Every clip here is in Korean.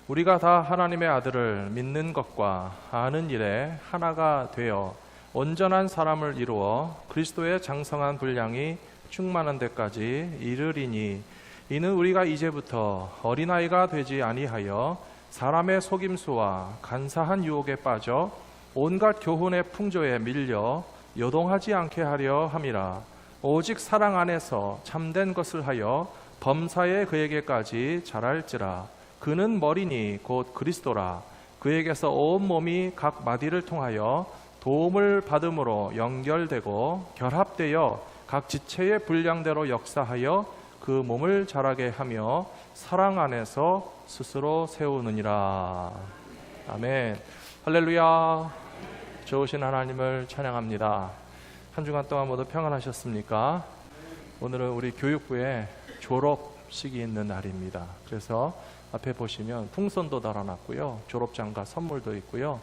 우리가 다 하나님의 아들을 믿는 것과 아는 일에 하나가 되어 온전한 사람을 이루어 그리스도의 장성한 분량이 충만한 데까지 이르리니, 이는 우리가 이제부터 어린아이가 되지 아니하여 사람의 속임수와 간사한 유혹에 빠져 온갖 교훈의 풍조에 밀려 요동하지 않게 하려 함이라. 오직 사랑 안에서 참된 것을 하여 범사에 그에게까지 자랄지라. 그는 머리니 곧 그리스도라. 그에게서 온 몸이 각 마디를 통하여 도움을 받음으로 연결되고 결합되어 각 지체의 분량대로 역사하여 그 몸을 자라게 하며 사랑 안에서 스스로 세우느니라. 아멘. 할렐루야. 좋으신 하나님을 찬양합니다. 한 주간 동안 모두 평안하셨습니까? 오늘은 우리 교육부의 졸업식이 있는 날입니다. 그래서 앞에 보시면 풍선도 달아놨고요, 졸업장과 선물도 있고요.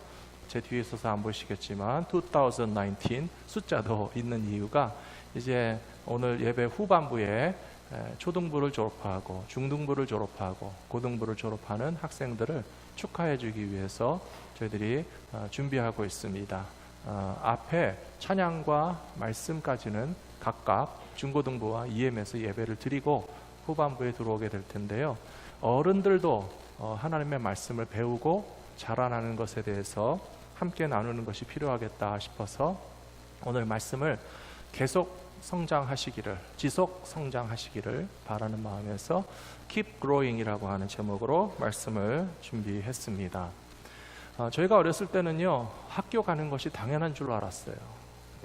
제 뒤에 있어서 안 보시겠지만 2019 숫자도 있는 이유가, 이제 오늘 예배 후반부에 초등부를 졸업하고 중등부를 졸업하고 고등부를 졸업하는 학생들을 축하해 주기 위해서 저희들이 준비하고 있습니다. 앞에 찬양과 말씀까지는 각각 중고등부와 EM에서 예배를 드리고 후반부에 들어오게 될 텐데요. 어른들도 하나님의 말씀을 배우고 자라나는 것에 대해서 함께 나누는 것이 필요하겠다 싶어서 오늘 말씀을 계속 성장하시기를, 지속 성장하시기를 바라는 마음에서 Keep Growing이라고 하는 제목으로 말씀을 준비했습니다. 저희가 어렸을 때는요, 학교 가는 것이 당연한 줄 알았어요.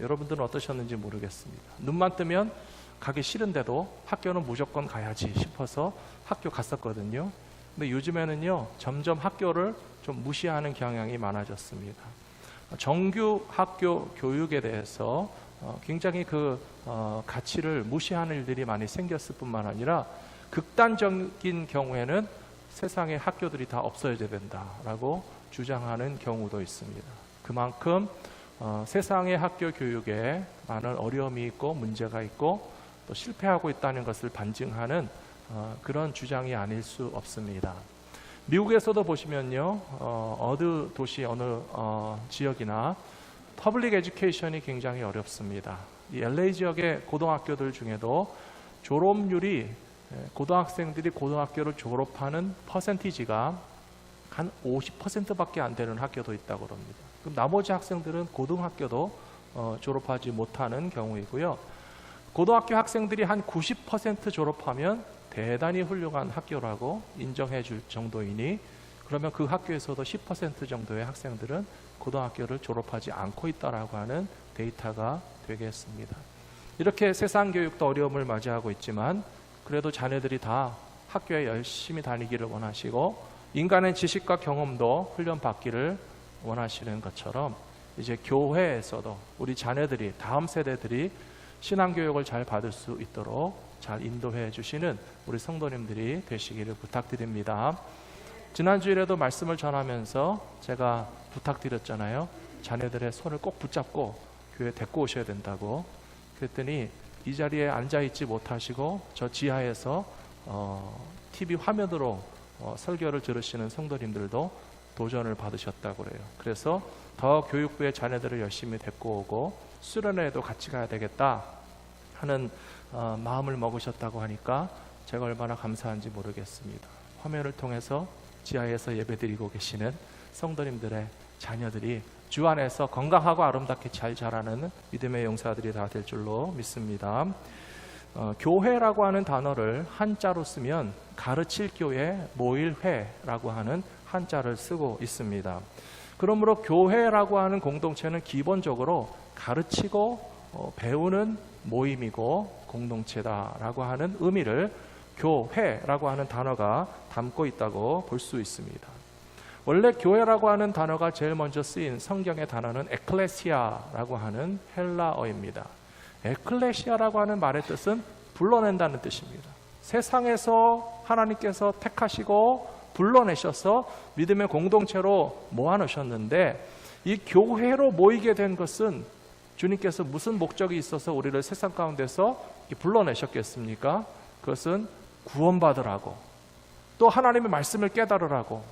여러분들은 어떠셨는지 모르겠습니다. 눈만 뜨면 가기 싫은데도 학교는 무조건 가야지 싶어서 학교 갔었거든요. 근데 요즘에는요, 점점 학교를 좀 무시하는 경향이 많아졌습니다. 정규 학교 교육에 대해서 굉장히 가치를 무시하는 일들이 많이 생겼을 뿐만 아니라, 극단적인 경우에는 세상의 학교들이 다 없어져야 된다라고 주장하는 경우도 있습니다. 그만큼 세상의 학교 교육에 많은 어려움이 있고 문제가 있고 또 실패하고 있다는 것을 반증하는 그런 주장이 아닐 수 없습니다. 미국에서도 보시면요, 어느 도시, 어느 지역이나 퍼블릭 에듀케이션이 굉장히 어렵습니다. 이 LA 지역의 고등학교들 중에도 졸업률이, 고등학생들이 고등학교를 졸업하는 퍼센티지가 한 50%밖에 안 되는 학교도 있다고 합니다. 그럼 나머지 학생들은 고등학교도 졸업하지 못하는 경우이고요. 고등학교 학생들이 한 90% 졸업하면 대단히 훌륭한 학교라고 인정해 줄 정도이니, 그러면 그 학교에서도 10% 정도의 학생들은 고등학교를 졸업하지 않고 있다라고 하는 데이터가 되겠습니다. 이렇게 세상 교육도 어려움을 맞이하고 있지만 그래도 자녀들이 다 학교에 열심히 다니기를 원하시고 인간의 지식과 경험도 훈련받기를 원하시는 것처럼, 이제 교회에서도 우리 자녀들이, 다음 세대들이 신앙교육을 잘 받을 수 있도록 잘 인도해 주시는 우리 성도님들이 되시기를 부탁드립니다. 지난주일에도 말씀을 전하면서 제가 부탁드렸잖아요. 자녀들의 손을 꼭 붙잡고 교회에 데리고 오셔야 된다고. 그랬더니 이 자리에 앉아있지 못하시고 저 지하에서 TV 화면으로 설교를 들으시는 성도님들도 도전을 받으셨다고 그래요. 그래서 더 교육부의 자녀들을 열심히 데리고 오고 수련회에도 같이 가야 되겠다 하는 마음을 먹으셨다고 하니까 제가 얼마나 감사한지 모르겠습니다. 화면을 통해서 지하에서 예배드리고 계시는 성도님들의 자녀들이 주 안에서 건강하고 아름답게 잘 자라는 믿음의 용사들이 다 될 줄로 믿습니다. 교회라고 하는 단어를 한자로 쓰면 가르칠 교회, 모일 회라고 하는 한자를 쓰고 있습니다. 그러므로 교회라고 하는 공동체는 기본적으로 가르치고 배우는 모임이고 공동체다라고 하는 의미를 교회라고 하는 단어가 담고 있다고 볼 수 있습니다. 원래 교회라고 하는 단어가 제일 먼저 쓰인 성경의 단어는 에클레시아라고 하는 헬라어입니다. 에클레시아라고 하는 말의 뜻은 불러낸다는 뜻입니다. 세상에서 하나님께서 택하시고 불러내셔서 믿음의 공동체로 모아놓으셨는데, 이 교회로 모이게 된 것은 주님께서 무슨 목적이 있어서 우리를 세상 가운데서 불러내셨겠습니까? 그것은 구원받으라고, 또 하나님의 말씀을 깨달으라고,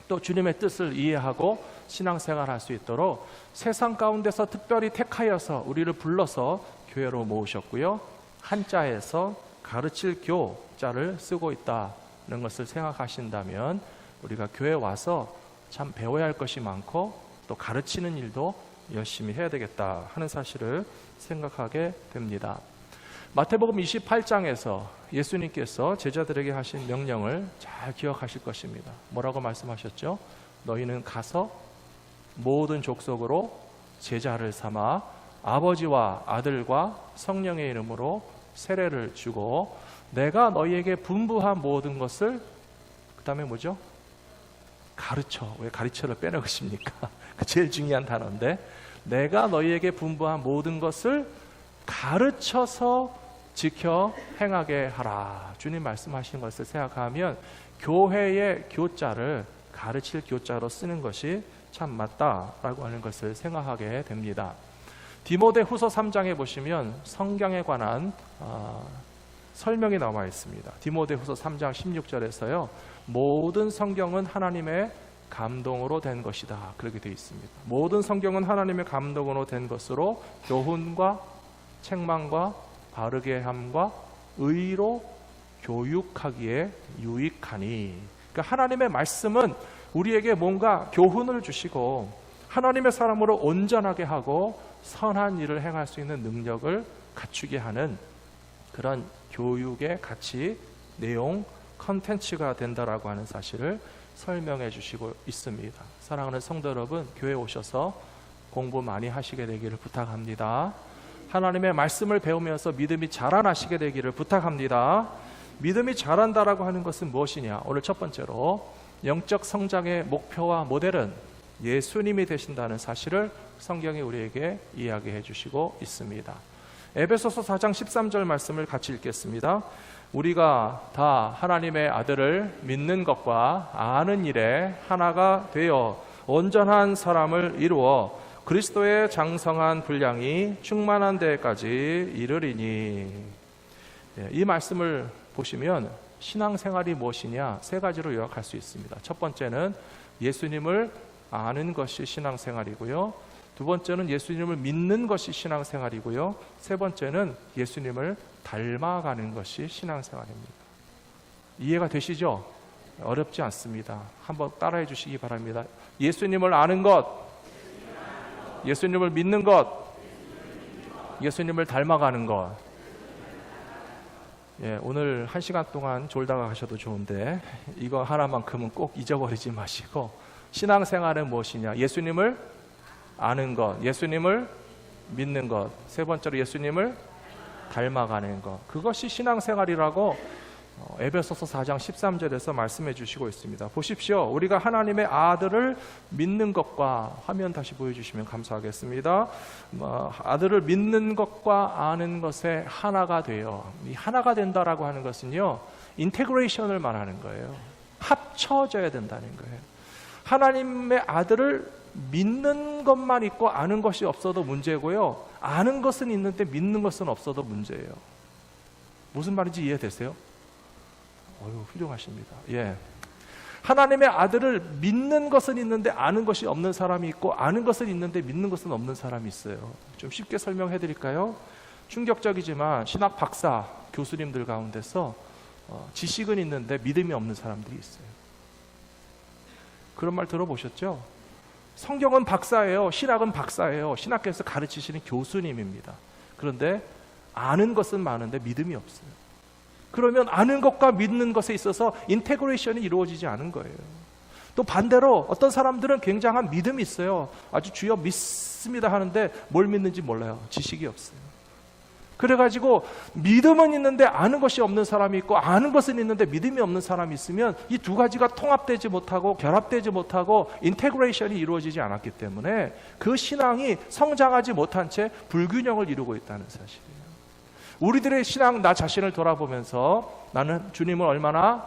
또 주님의 뜻을 이해하고 신앙생활할 수 있도록 세상 가운데서 특별히 택하여서 우리를 불러서 교회로 모으셨고요. 한자에서 가르칠 교자를 쓰고 있다는 것을 생각하신다면 우리가 교회 와서 참 배워야 할 것이 많고 또 가르치는 일도 열심히 해야 되겠다 하는 사실을 생각하게 됩니다. 마태복음 28장에서 예수님께서 제자들에게 하신 명령을 잘 기억하실 것입니다. 뭐라고 말씀하셨죠? 너희는 가서 모든 족속으로 제자를 삼아 아버지와 아들과 성령의 이름으로 세례를 주고 내가 너희에게 분부한 모든 것을 그 다음에 뭐죠? 가르쳐. 왜 가르쳐를 빼놓으십니까? 제일 중요한 단어인데 내가 너희에게 분부한 모든 것을 가르쳐서 지켜 행하게 하라. 주님 말씀하신 것을 생각하면 교회의 교자를 가르칠 교자로 쓰는 것이 참 맞다라고 하는 것을 생각하게 됩니다. 디모데후서 3장에 보시면 성경에 관한 설명이 나와 있습니다. 디모데후서 3장 16절에서요. 모든 성경은 하나님의 감동으로 된 것이다. 그렇게 되어 있습니다. 모든 성경은 하나님의 감동으로 된 것으로 교훈과 책망과 바르게 함과 의로 교육하기에 유익하니. 그러니까 하나님의 말씀은 우리에게 뭔가 교훈을 주시고 하나님의 사람으로 온전하게 하고 선한 일을 행할 수 있는 능력을 갖추게 하는 그런 교육의 가치, 내용, 컨텐츠가 된다라고 하는 사실을 설명해 주시고 있습니다. 사랑하는 성도 여러분, 교회 오셔서 공부 많이 하시게 되기를 부탁합니다. 하나님의 말씀을 배우면서 믿음이 자라나시게 되기를 부탁합니다. 믿음이 자란다라고 하는 것은 무엇이냐? 오늘 첫 번째로 영적 성장의 목표와 모델은 예수님이 되신다는 사실을 성경이 우리에게 이야기해 주시고 있습니다. 에베소서 4장 13절 말씀을 같이 읽겠습니다. 우리가 다 하나님의 아들을 믿는 것과 아는 일에 하나가 되어 온전한 사람을 이루어 그리스도의 장성한 분량이 충만한 데까지 이르리니. 이 말씀을 보시면 신앙생활이 무엇이냐 세 가지로 요약할 수 있습니다. 첫 번째는 예수님을 아는 것이 신앙생활이고요. 두 번째는 예수님을 믿는 것이 신앙생활이고요. 세 번째는 예수님을 닮아가는 것이 신앙생활입니다. 이해가 되시죠? 어렵지 않습니다. 한번 따라해 주시기 바랍니다. 예수님을 아는 것, 예수님을 믿는 것, 예수님을 닮아가는 것. 오늘 1시간 동안 졸다가 가셔도 좋은데 이거 하나만큼은 꼭 잊어버리지 마시고 신앙생활은 무엇이냐? 예수님을 아는 것, 예수님을 믿는 것, 세 번째로 예수님을 닮아가는 것. 그것이 신앙생활이라고 에베소서 4장 13절에서 말씀해 주시고 있습니다. 보십시오. 우리가 하나님의 아들을 믿는 것과, 화면 다시 보여주시면 감사하겠습니다. 아들을 믿는 것과 아는 것에 하나가 돼요. 이 하나가 된다라고 하는 것은요, 인테그레이션을 말하는 거예요. 합쳐져야 된다는 거예요. 하나님의 아들을 믿는 것만 있고 아는 것이 없어도 문제고요, 아는 것은 있는데 믿는 것은 없어도 문제예요. 무슨 말인지 이해되세요? 훌륭하십니다. 하나님의 아들을 믿는 것은 있는데 아는 것이 없는 사람이 있고 아는 것은 있는데 믿는 것은 없는 사람이 있어요. 좀 쉽게 설명해 드릴까요? 충격적이지만 신학 박사 교수님들 가운데서 지식은 있는데 믿음이 없는 사람들이 있어요. 그런 말 들어보셨죠? 성경은 박사예요. 신학은 박사예요. 신학교에서 가르치시는 교수님입니다. 그런데 아는 것은 많은데 믿음이 없어요. 그러면 아는 것과 믿는 것에 있어서 인테그레이션이 이루어지지 않은 거예요. 또 반대로 어떤 사람들은 굉장한 믿음이 있어요. 아주 주여 믿습니다 하는데 뭘 믿는지 몰라요. 지식이 없어요. 그래가지고 믿음은 있는데 아는 것이 없는 사람이 있고 아는 것은 있는데 믿음이 없는 사람이 있으면 이 두 가지가 통합되지 못하고 결합되지 못하고 인테그레이션이 이루어지지 않았기 때문에 그 신앙이 성장하지 못한 채 불균형을 이루고 있다는 사실이에요. 우리들의 신앙, 나 자신을 돌아보면서 나는 주님을 얼마나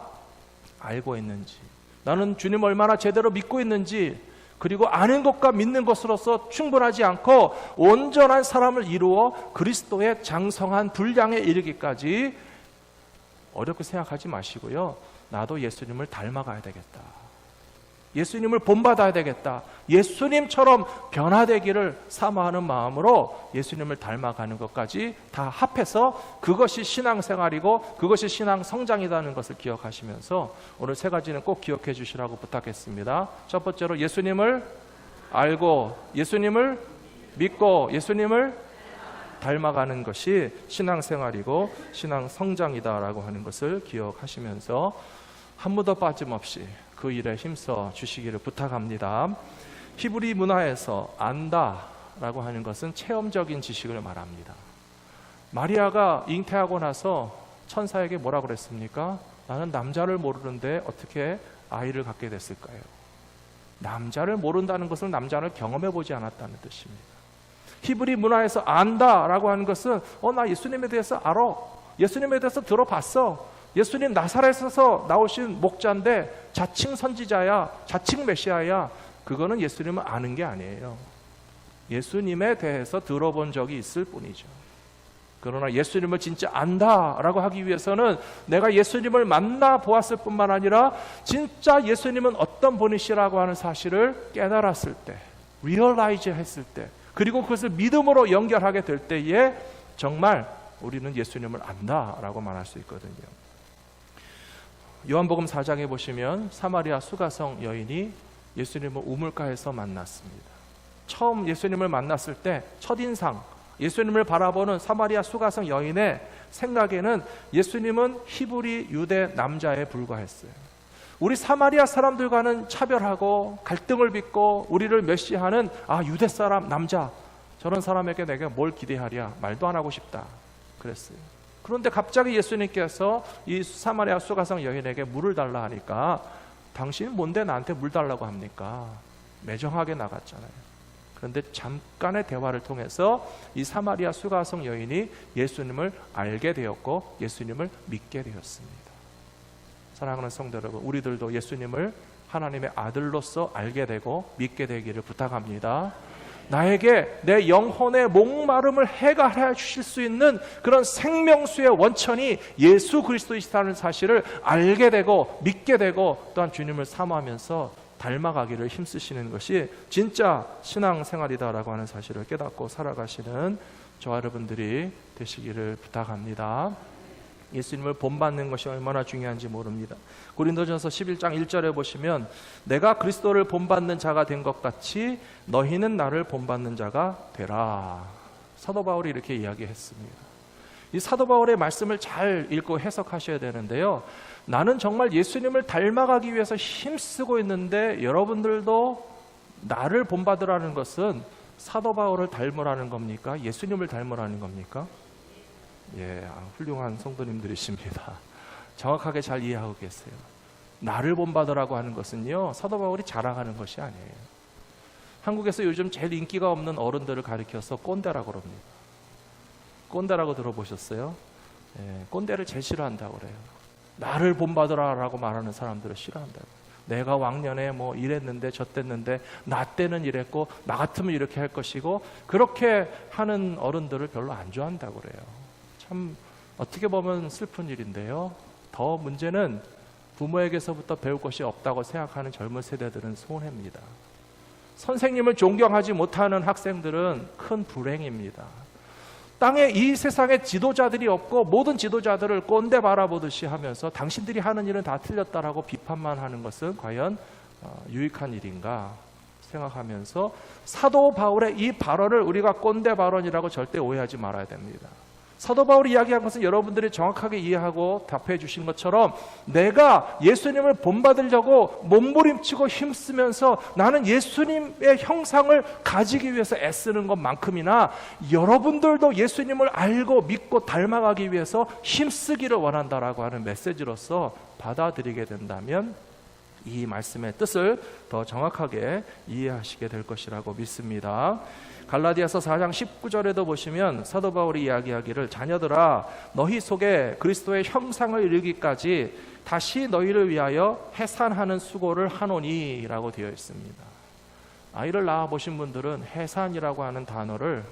알고 있는지, 나는 주님을 얼마나 제대로 믿고 있는지, 그리고 아는 것과 믿는 것으로서 충분하지 않고 온전한 사람을 이루어 그리스도의 장성한 분량에 이르기까지 어렵게 생각하지 마시고요, 나도 예수님을 닮아가야 되겠다. 예수님을 본받아야 되겠다. 예수님처럼 변화되기를 사모하는 마음으로 예수님을 닮아가는 것까지 다 합해서 그것이 신앙생활이고 그것이 신앙 성장이라는 것을 기억하시면서 오늘 세 가지는 꼭 기억해 주시라고 부탁했습니다. 첫 번째로 예수님을 알고 예수님을 믿고 예수님을 닮아가는 것이 신앙생활이고 신앙 성장이다라고 하는 것을 기억하시면서 한 무도 빠짐없이 그 일에 힘써 주시기를 부탁합니다. 히브리 문화에서 안다라고 하는 것은 체험적인 지식을 말합니다. 마리아가 잉태하고 나서 천사에게 뭐라고 그랬습니까? 나는 남자를 모르는데 어떻게 아이를 갖게 됐을까요? 남자를 모른다는 것은 남자를 경험해 보지 않았다는 뜻입니다. 히브리 문화에서 안다라고 하는 것은 나 예수님에 대해서 알아. 예수님에 대해서 들어봤어. 예수님 나사렛에서 나오신 목자인데 자칭 선지자야, 자칭 메시아야. 그거는 예수님을 아는 게 아니에요. 예수님에 대해서 들어본 적이 있을 뿐이죠. 그러나 예수님을 진짜 안다라고 하기 위해서는 내가 예수님을 만나 보았을 뿐만 아니라 진짜 예수님은 어떤 분이시라고 하는 사실을 깨달았을 때, 리얼라이즈 했을 때, 그리고 그것을 믿음으로 연결하게 될 때에 정말 우리는 예수님을 안다라고 말할 수 있거든요. 요한복음 4장에 보시면 사마리아 수가성 여인이 예수님을 우물가에서 만났습니다. 처음 예수님을 만났을 때 첫인상, 예수님을 바라보는 사마리아 수가성 여인의 생각에는 예수님은 히브리 유대 남자에 불과했어요. 우리 사마리아 사람들과는 차별하고 갈등을 빚고 우리를 멸시하는 유대 사람 남자, 저런 사람에게 내가 뭘 기대하랴, 말도 안 하고 싶다 그랬어요. 그런데 갑자기 예수님께서 이 사마리아 수가성 여인에게 물을 달라 하니까 당신이 뭔데 나한테 물 달라고 합니까? 매정하게 나갔잖아요. 그런데 잠깐의 대화를 통해서 이 사마리아 수가성 여인이 예수님을 알게 되었고 예수님을 믿게 되었습니다. 사랑하는 성도 여러분, 우리들도 예수님을 하나님의 아들로서 알게 되고 믿게 되기를 부탁합니다. 나에게 내 영혼의 목마름을 해결해 주실 수 있는 그런 생명수의 원천이 예수 그리스도이시라는 사실을 알게 되고 믿게 되고 또한 주님을 사모하면서 닮아가기를 힘쓰시는 것이 진짜 신앙생활이다라고 하는 사실을 깨닫고 살아가시는 저와 여러분들이 되시기를 부탁합니다. 예수님을 본받는 것이 얼마나 중요한지 모릅니다. 고린도전서 11장 1절에 보시면 내가 그리스도를 본받는 자가 된 것 같이 너희는 나를 본받는 자가 되라. 사도 바울이 이렇게 이야기했습니다. 이 사도 바울의 말씀을 잘 읽고 해석하셔야 되는데요. 나는 정말 예수님을 닮아가기 위해서 힘쓰고 있는데 여러분들도 나를 본받으라는 것은 사도 바울을 닮으라는 겁니까? 예수님을 닮으라는 겁니까? 훌륭한 성도님들이십니다. 정확하게 잘 이해하고 계세요. 나를 본받으라고 하는 것은요, 사도 바울이 자랑하는 것이 아니에요. 한국에서 요즘 제일 인기가 없는 어른들을 가리켜서 꼰대라고 그럽니다. 꼰대라고 들어보셨어요? 꼰대를 제일 싫어한다고 그래요. 나를 본받으라라고 말하는 사람들을 싫어한다고. 내가 왕년에 뭐 이랬는데 저랬는데 나 때는 이랬고 나 같으면 이렇게 할 것이고 그렇게 하는 어른들을 별로 안 좋아한다고 그래요. 참 어떻게 보면 슬픈 일인데요. 더 문제는 부모에게서부터 배울 것이 없다고 생각하는 젊은 세대들은 손해입니다. 선생님을 존경하지 못하는 학생들은 큰 불행입니다. 땅에 이 세상에 지도자들이 없고 모든 지도자들을 꼰대 바라보듯이 하면서 당신들이 하는 일은 다 틀렸다라고 비판만 하는 것은 과연 유익한 일인가 생각하면서 사도 바울의 이 발언을 우리가 꼰대 발언이라고 절대 오해하지 말아야 됩니다. 사도 바울이 이야기한 것은 여러분들이 정확하게 이해하고 답해 주신 것처럼 내가 예수님을 본받으려고 몸부림치고 힘쓰면서 나는 예수님의 형상을 가지기 위해서 애쓰는 것만큼이나 여러분들도 예수님을 알고 믿고 닮아가기 위해서 힘쓰기를 원한다라고 하는 메시지로서 받아들이게 된다면 이 말씀의 뜻을 더 정확하게 이해하시게 될 것이라고 믿습니다. 갈라디아서 4장 19절에도 보시면 사도 바울이 이야기하기를 자녀들아 너희 속에 그리스도의 형상을 이루기까지 다시 너희를 위하여 해산하는 수고를 하노니 라고 되어 있습니다. 아이를 낳아보신 분들은 해산이라고 하는 단어를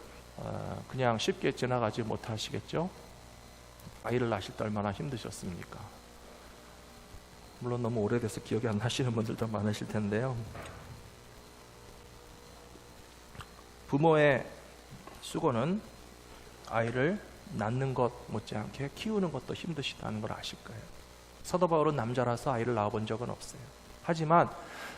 그냥 쉽게 지나가지 못하시겠죠? 아이를 낳으실 때 얼마나 힘드셨습니까? 물론 너무 오래돼서 기억이 안 나시는 분들도 많으실 텐데요. 부모의 수고는 아이를 낳는 것 못지않게 키우는 것도 힘드시다는 걸 아실 거예요. 사도 바울은 남자라서 아이를 낳아본 적은 없어요. 하지만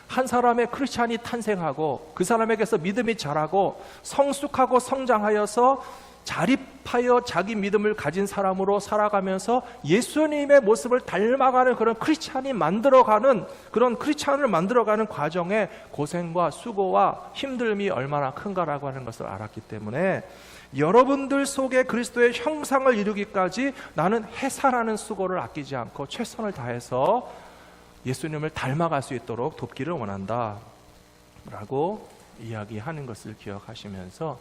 한 사람의 크리스찬이 탄생하고 그 사람에게서 믿음이 자라고 성숙하고 성장하여서 자립하여 자기 믿음을 가진 사람으로 살아가면서 예수님의 모습을 닮아가는 그런 크리스찬이 만들어가는, 그런 크리스찬을 만들어가는 과정에 고생과 수고와 힘듦이 얼마나 큰가라고 하는 것을 알았기 때문에 여러분들 속에 그리스도의 형상을 이루기까지 나는 해산하는 수고를 아끼지 않고 최선을 다해서 예수님을 닮아갈 수 있도록 돕기를 원한다 라고 이야기하는 것을 기억하시면서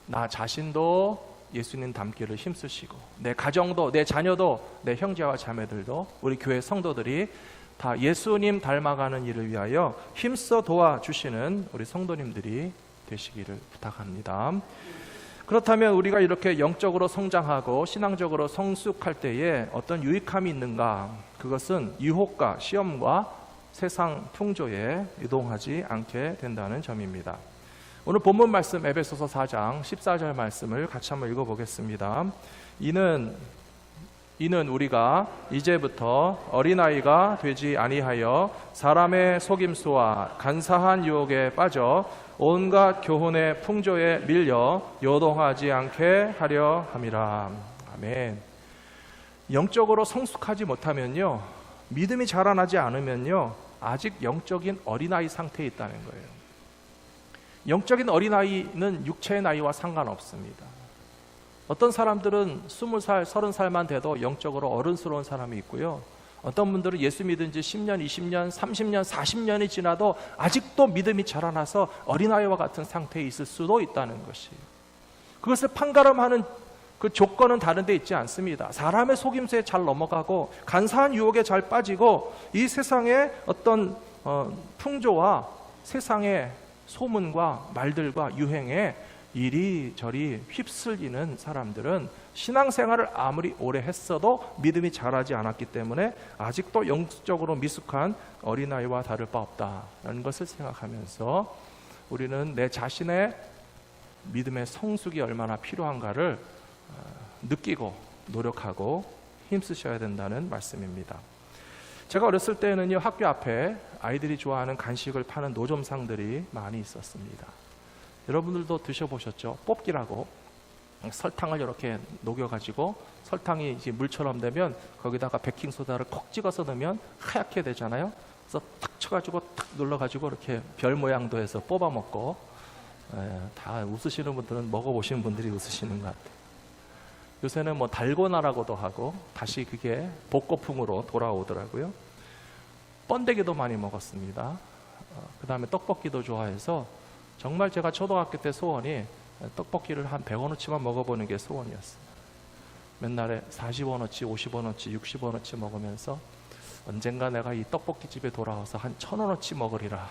나 자신도 예수님 닮기를 힘쓰시고 내 가정도, 내 자녀도, 내 형제와 자매들도, 우리 교회 성도들이 다 예수님 닮아가는 일을 위하여 힘써 도와주시는 우리 성도님들이 되시기를 부탁합니다. 그렇다면 우리가 이렇게 영적으로 성장하고 신앙적으로 성숙할 때에 어떤 유익함이 있는가? 그것은 유혹과 시험과 세상 풍조에 이동하지 않게 된다는 점입니다. 오늘 본문 말씀 에베소서 4장 14절 말씀을 같이 한번 읽어보겠습니다. 이는 우리가 이제부터 어린아이가 되지 아니하여 사람의 속임수와 간사한 유혹에 빠져 온갖 교훈의 풍조에 밀려 요동하지 않게 하려 함이라. 아멘. 영적으로 성숙하지 못하면요, 믿음이 자라나지 않으면요, 아직 영적인 어린아이 상태에 있다는 거예요. 영적인 어린아이는 육체의 나이와 상관없습니다. 어떤 사람들은 20살, 30살만 돼도 영적으로 어른스러운 사람이 있고요. 어떤 분들은 예수 믿은 지 10년, 20년, 30년, 40년이 지나도 아직도 믿음이 자라나서 어린아이와 같은 상태에 있을 수도 있다는 것이에요. 그것을 판가름하는 그 조건은 다른 데 있지 않습니다. 사람의 속임수에 잘 넘어가고 간사한 유혹에 잘 빠지고 이 세상의 어떤 풍조와 세상의 소문과 말들과 유행에 이리저리 휩쓸리는 사람들은 신앙생활을 아무리 오래 했어도 믿음이 자라지 않았기 때문에 아직도 영적으로 미숙한 어린아이와 다를 바 없다는 것을 생각하면서 우리는 내 자신의 믿음의 성숙이 얼마나 필요한가를 느끼고 노력하고 힘쓰셔야 된다는 말씀입니다. 제가 어렸을 때는요, 학교 앞에 아이들이 좋아하는 간식을 파는 노점상들이 많이 있었습니다. 여러분들도 드셔보셨죠? 뽑기라고 설탕을 이렇게 녹여가지고 설탕이 이제 물처럼 되면 거기다가 베킹소다를 콕 찍어서 넣으면 하얗게 되잖아요. 그래서 탁 쳐가지고 탁 눌러가지고 이렇게 별 모양도 해서 뽑아 먹고, 다 웃으시는 분들은 먹어보시는 분들이 웃으시는 것 같아요. 요새는 뭐 달고나라고도 하고 다시 그게 복고풍으로 돌아오더라고요. 번데기도 많이 먹었습니다. 그 다음에 떡볶이도 좋아해서 정말 제가 초등학교 때 소원이 떡볶이를 한 100원어치만 먹어보는 게 소원이었어요. 맨날에 40원어치, 50원어치, 60원어치 먹으면서 언젠가 내가 이 떡볶이 집에 돌아와서 한 1000원어치 먹으리라.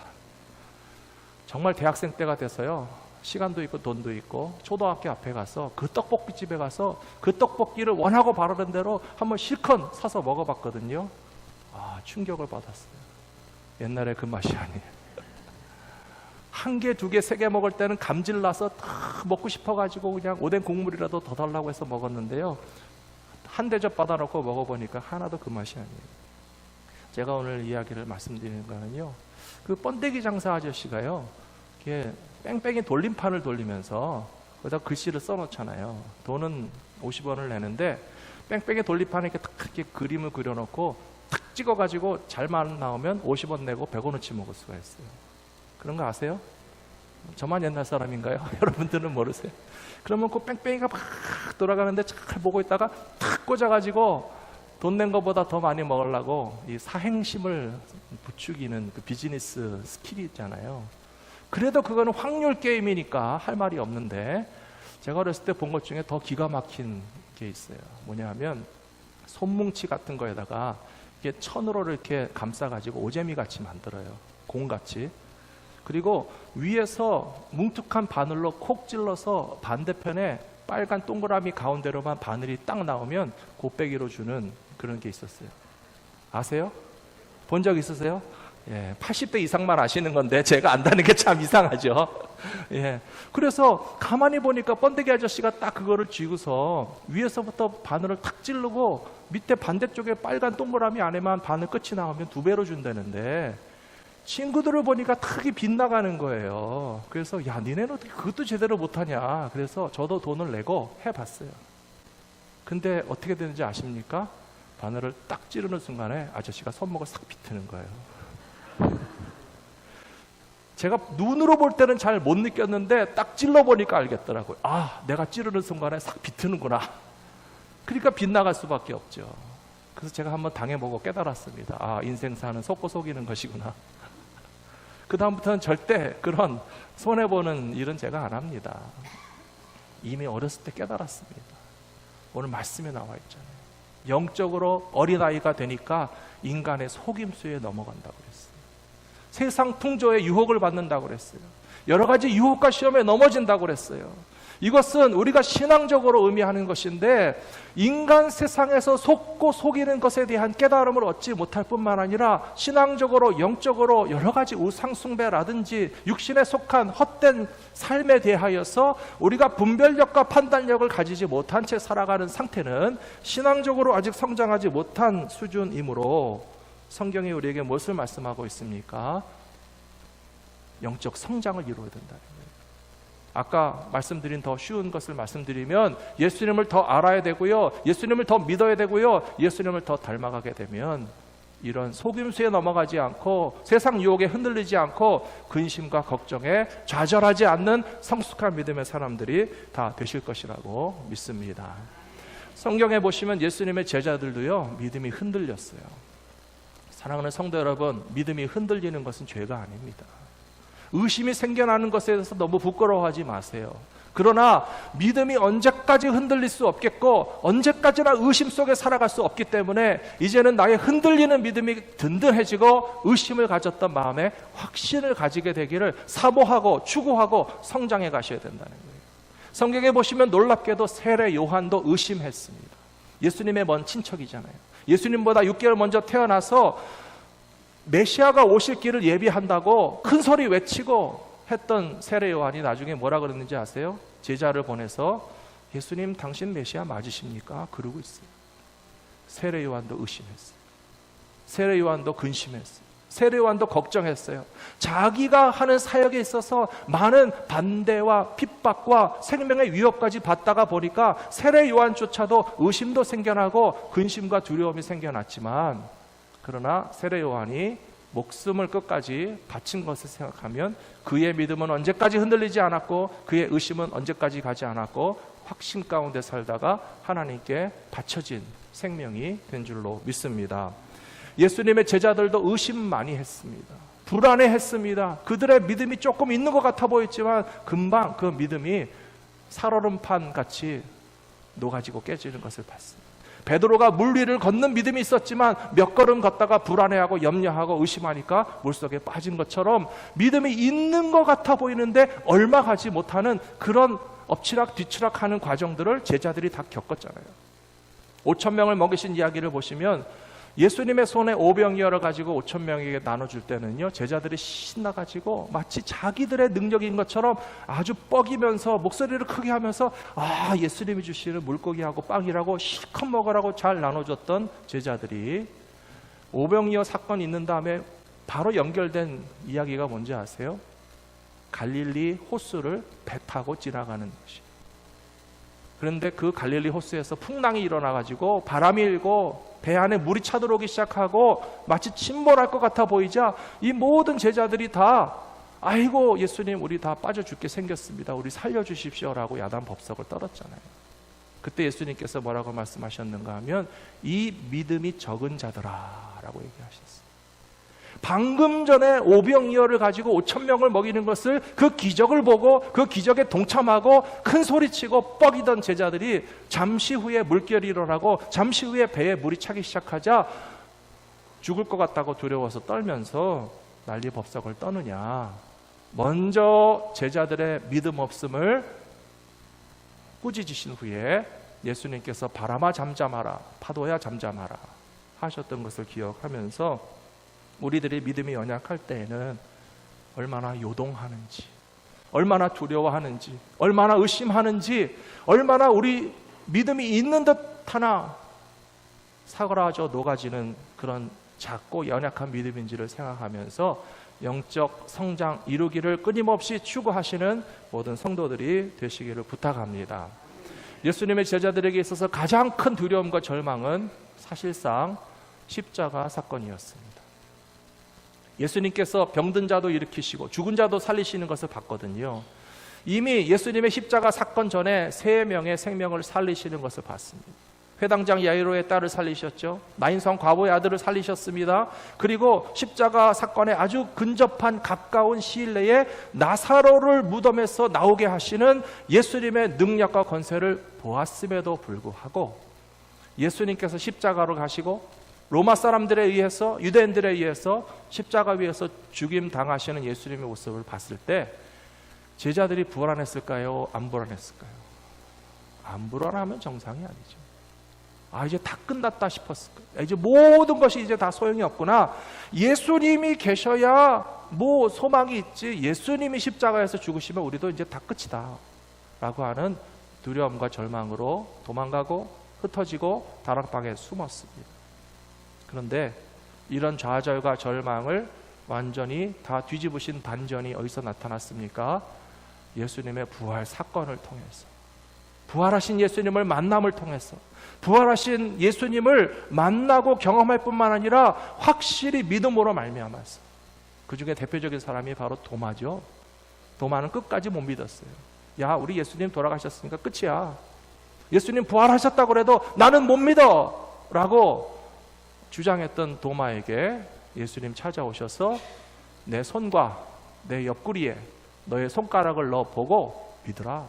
정말 대학생 때가 돼서요, 시간도 있고 돈도 있고 초등학교 앞에 가서 그 떡볶이 집에 가서 그 떡볶이를 원하고 바라는 대로 한번 실컷 사서 먹어봤거든요. 충격을 받았어요. 옛날에 그 맛이 아니에요. 한 개, 두 개, 세 개 먹을 때는 감질나서 다 먹고 싶어가지고 그냥 오뎅 국물이라도 더 달라고 해서 먹었는데요, 한 대접 받아놓고 먹어보니까 하나도 그 맛이 아니에요. 제가 오늘 이야기를 말씀드리는 거는요, 그 번데기 장사 아저씨가요, 이게 뺑뺑이 돌림판을 돌리면서 거기다 글씨를 써놓잖아요. 돈은 50원을 내는데 뺑뺑이 돌림판에 이렇게 탁 이렇게 그림을 그려놓고 탁 찍어가지고 잘만 나오면 50원 내고 100원어치 먹을 수가 있어요. 그런 거 아세요? 저만 옛날 사람인가요? 여러분들은 모르세요? 그러면 그 뺑뺑이가 막 돌아가는데 잘 보고 있다가 탁 꽂아가지고 돈 낸 것보다 더 많이 먹으려고 이 사행심을 부추기는 그 비즈니스 스킬이 있잖아요. 그래도 그거는 확률 게임이니까 할 말이 없는데, 제가 어렸을 때 본 것 중에 더 기가 막힌 게 있어요. 뭐냐 하면 손뭉치 같은 거에다가 이게 천으로 이렇게 감싸가지고 오재미 같이 만들어요. 공같이. 그리고 위에서 뭉툭한 바늘로 콕 찔러서 반대편에 빨간 동그라미 가운데로만 바늘이 딱 나오면 곱빼기로 주는 그런 게 있었어요. 아세요? 본 적 있으세요? 예, 80대 이상만 아시는 건데 제가 안다는 게 참 이상하죠. 예, 그래서 가만히 보니까 번데기 아저씨가 딱 그거를 쥐고서 위에서부터 바늘을 탁 찌르고 밑에 반대쪽에 빨간 동그라미 안에만 바늘 끝이 나오면 2배로 준다는데, 친구들을 보니까 탁이 빗나가는 거예요. 그래서 야, 니네는 어떻게 그것도 제대로 못하냐. 그래서 저도 돈을 내고 해봤어요. 근데 어떻게 되는지 아십니까? 바늘을 딱 찌르는 순간에 아저씨가 손목을 싹 비트는 거예요. 제가 눈으로 볼 때는 잘 못 느꼈는데 딱 찔러보니까 알겠더라고요. 아, 내가 찌르는 순간에 싹 비트는구나. 그러니까 빗나갈 수밖에 없죠. 그래서 제가 한번 당해보고 깨달았습니다. 아, 인생 사는 속고 속이는 것이구나. 그 다음부터는 절대 그런 손해보는 일은 제가 안 합니다. 이미 어렸을 때 깨달았습니다. 오늘 말씀에 나와 있잖아요. 영적으로 어린아이가 되니까 인간의 속임수에 넘어간다고 그랬어요. 세상 풍조의 유혹을 받는다고 그랬어요. 여러 가지 유혹과 시험에 넘어진다고 그랬어요. 이것은 우리가 신앙적으로 의미하는 것인데, 인간 세상에서 속고 속이는 것에 대한 깨달음을 얻지 못할 뿐만 아니라 신앙적으로 영적으로 여러 가지 우상숭배라든지 육신에 속한 헛된 삶에 대하여서 우리가 분별력과 판단력을 가지지 못한 채 살아가는 상태는 신앙적으로 아직 성장하지 못한 수준이므로 성경이 우리에게 무엇을 말씀하고 있습니까? 영적 성장을 이루어야 된다는 거예요. 아까 말씀드린 더 쉬운 것을 말씀드리면, 예수님을 더 알아야 되고요, 예수님을 더 믿어야 되고요, 예수님을 더 닮아가게 되면 이런 속임수에 넘어가지 않고 세상 유혹에 흔들리지 않고 근심과 걱정에 좌절하지 않는 성숙한 믿음의 사람들이 다 되실 것이라고 믿습니다. 성경에 보시면 예수님의 제자들도요, 믿음이 흔들렸어요. 사랑하는 성도 여러분, 믿음이 흔들리는 것은 죄가 아닙니다. 의심이 생겨나는 것에 대해서 너무 부끄러워하지 마세요. 그러나 믿음이 언제까지 흔들릴 수 없겠고 언제까지나 의심 속에 살아갈 수 없기 때문에 이제는 나의 흔들리는 믿음이 든든해지고 의심을 가졌던 마음에 확신을 가지게 되기를 사모하고 추구하고 성장해 가셔야 된다는 거예요. 성경에 보시면 놀랍게도 세례 요한도 의심했습니다. 예수님의 먼 친척이잖아요. 예수님보다 6개월 먼저 태어나서 메시아가 오실 길을 예비한다고 큰 소리 외치고 했던 세례 요한이 나중에 뭐라 그랬는지 아세요? 제자를 보내서 예수님 당신 메시아 맞으십니까? 그러고 있어요. 세례 요한도 의심했어요. 세례 요한도 근심했어요. 세례 요한도 걱정했어요. 자기가 하는 사역에 있어서 많은 반대와 핍박과 생명의 위협까지 받다가 보니까 세례 요한조차도 의심도 생겨나고 근심과 두려움이 생겨났지만, 그러나 세례 요한이 목숨을 끝까지 바친 것을 생각하면 그의 믿음은 언제까지 흔들리지 않았고 그의 의심은 언제까지 가지 않았고 확신 가운데 살다가 하나님께 바쳐진 생명이 된 줄로 믿습니다. 예수님의 제자들도 의심 많이 했습니다. 불안해했습니다. 그들의 믿음이 조금 있는 것 같아 보였지만 금방 그 믿음이 살얼음판 같이 녹아지고 깨지는 것을 봤습니다. 베드로가 물 위를 걷는 믿음이 있었지만 몇 걸음 걷다가 불안해하고 염려하고 의심하니까 물속에 빠진 것처럼 믿음이 있는 것 같아 보이는데 얼마 가지 못하는 그런 엎치락 뒤치락하는 과정들을 제자들이 다 겪었잖아요. 5,000명을 먹이신 이야기를 보시면 예수님의 손에 오병이어를 가지고 5,000명에게 나눠줄 때는요, 제자들이 신나가지고 마치 자기들의 능력인 것처럼 아주 뻐기면서 목소리를 크게 하면서 아, 예수님이 주시는 물고기하고 빵이라고 실컷 먹으라고 잘 나눠줬던 제자들이 오병이어 사건이 있는 다음에 바로 연결된 이야기가 뭔지 아세요? 갈릴리 호수를 배 타고 지나가는 것이. 그런데 그 갈릴리 호수에서 풍랑이 일어나가지고 바람이 일고 배 안에 물이 차들어오기 시작하고 마치 침몰할 것 같아 보이자 이 모든 제자들이 다 아이고 예수님 우리 다 빠져 죽게 생겼습니다. 우리 살려주십시오라고 야단 법석을 떨었잖아요. 그때 예수님께서 뭐라고 말씀하셨는가 하면 이 믿음이 적은 자들아 라고 얘기하셨어요. 방금 전에 오병이어를 가지고 5,000명을 먹이는 것을 그 기적을 보고 그 기적에 동참하고 큰 소리치고 뻐기던 제자들이 잠시 후에 물결이 일어나고 잠시 후에 배에 물이 차기 시작하자 죽을 것 같다고 두려워서 떨면서 난리 법석을 떠느냐. 먼저 제자들의 믿음 없음을 꾸짖으신 후에 예수님께서 바람아 잠잠하라, 파도야 잠잠하라 하셨던 것을 기억하면서 우리들이 믿음이 연약할 때에는 얼마나 요동하는지, 얼마나 두려워하는지, 얼마나 의심하는지, 얼마나 우리 믿음이 있는 듯 하나 사그라져 녹아지는 그런 작고 연약한 믿음인지를 생각하면서 영적 성장 이루기를 끊임없이 추구하시는 모든 성도들이 되시기를 부탁합니다. 예수님의 제자들에게 있어서 가장 큰 두려움과 절망은 사실상 십자가 사건이었습니다. 예수님께서 병든 자도 일으키시고 죽은 자도 살리시는 것을 봤거든요. 이미 예수님의 십자가 사건 전에 3명의 생명을 살리시는 것을 봤습니다. 회당장 야이로의 딸을 살리셨죠. 나인성 과부의 아들을 살리셨습니다. 그리고 십자가 사건에 아주 근접한 가까운 시일 내에 나사로를 무덤에서 나오게 하시는 예수님의 능력과 권세를 보았음에도 불구하고 예수님께서 십자가로 가시고 로마 사람들에 의해서, 유대인들에 의해서 십자가 위에서 죽임 당하시는 예수님의 모습을 봤을 때 제자들이 불안했을까요? 안 불안했을까요? 안 불안하면 정상이 아니죠. 이제 다 끝났다 싶었을 거예요. 이제 모든 것이 이제 다 소용이 없구나. 예수님이 계셔야 뭐 소망이 있지. 예수님이 십자가에서 죽으시면 우리도 이제 다 끝이다 라고 하는 두려움과 절망으로 도망가고 흩어지고 다락방에 숨었습니다. 그런데 이런 좌절과 절망을 완전히 다 뒤집으신 반전이 어디서 나타났습니까? 예수님의 부활 사건을 통해서, 부활하신 예수님을 만남을 통해서, 부활하신 예수님을 만나고 경험할 뿐만 아니라 확실히 믿음으로 말미암아서. 그 중에 대표적인 사람이 바로 도마죠. 도마는 끝까지 못 믿었어요. 야, 우리 예수님 돌아가셨으니까 끝이야. 예수님 부활하셨다고 해도 나는 못 믿어 라고 주장했던 도마에게 예수님 찾아오셔서 내 손과 내 옆구리에 너의 손가락을 넣어보고 믿으라.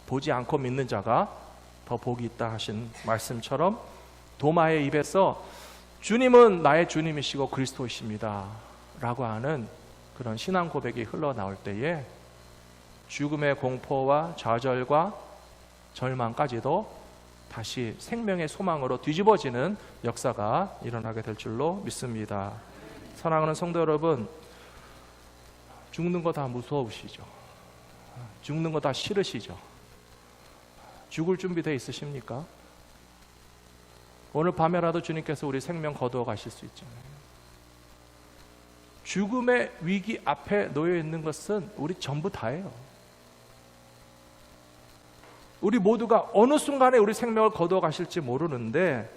보지 않고 믿는 자가 더 복이 있다 하신 말씀처럼 도마의 입에서 주님은 나의 주님이시고 그리스도이십니다 라고 하는 그런 신앙 고백이 흘러나올 때에 죽음의 공포와 좌절과 절망까지도 다시 생명의 소망으로 뒤집어지는 역사가 일어나게 될 줄로 믿습니다. 사랑하는 성도 여러분, 죽는 거 다 무서우시죠? 죽는 거 다 싫으시죠? 죽을 준비되어 있으십니까? 오늘 밤에라도 주님께서 우리 생명 거두어 가실 수 있잖아요. 죽음의 위기 앞에 놓여 있는 것은 우리 전부 다예요. 우리 모두가 어느 순간에 우리 생명을 거두어 가실지 모르는데,